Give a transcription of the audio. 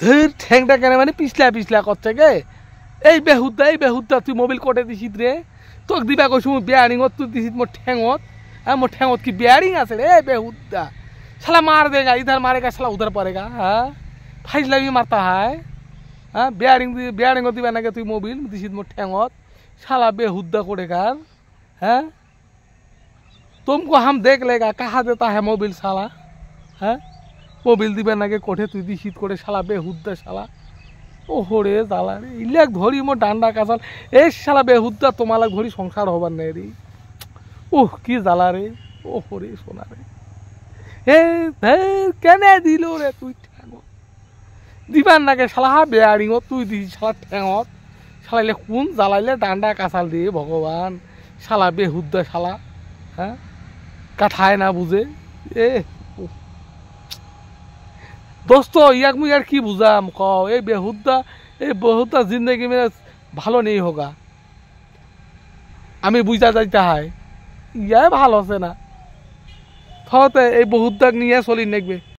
ধর ঠ্যাংটা কেন মানে পিছলা পিছলা করছে গে এই বেহুদা তুই মোবিল কোটে দিছিস রে তোক দিবা কইছু বিয়ারিংত তুই দিছিস মোর ঠ্যাঙত হ্যাঁ মোর ঠ্যাঙত কি বিয়ারিং আছে রে বেহুদা শালা मार देगा इधर मारेगा शाला उधर पड़ेगा हाँ फाइजलामी मारता है हाँ बियारिंग दिबा ना तुई मोबिल दिसित मोर ठेंगत शाला बेहुद्दा कोडेकार हाँ तुमको हम देख लेगा कहाँ देता है मोबिल शाला हाँ मोबिल दिबा ना कोठे तुई दिसित कोडे शाला बेहुद्दा शाला ओहो रे जाला रे इलाक धरी मोर डांडा कासाल ए शाला बेहुद्दा तुम्हारा धरी संसार हबार नहीं रे ओह की जाला रे ओहो रे सोना रे কেনে দিল রে তুই ঠ্যাঙত দিবার নাকি শালা বেয়ারিংত তুই দিস শালা ঠ্যাঙত শালাইলে কোন জ্বালাইলে ডান্ডা কাঁচাল দিয়ে ভগবান শালা বেহুদ্দা শালা হ্যাঁ কাঠায় না বুঝে এ দোস্ত ইয়াক মুই আর কি বুঝাম ক এই বেহুদ্দা জিন্দগি মেরে ভালো নেই হোগা আমি বুঝা যাইতে হয় ইয়া ভালো আছে না এই বহুত দাগ নিয়ে চলি নেকবে।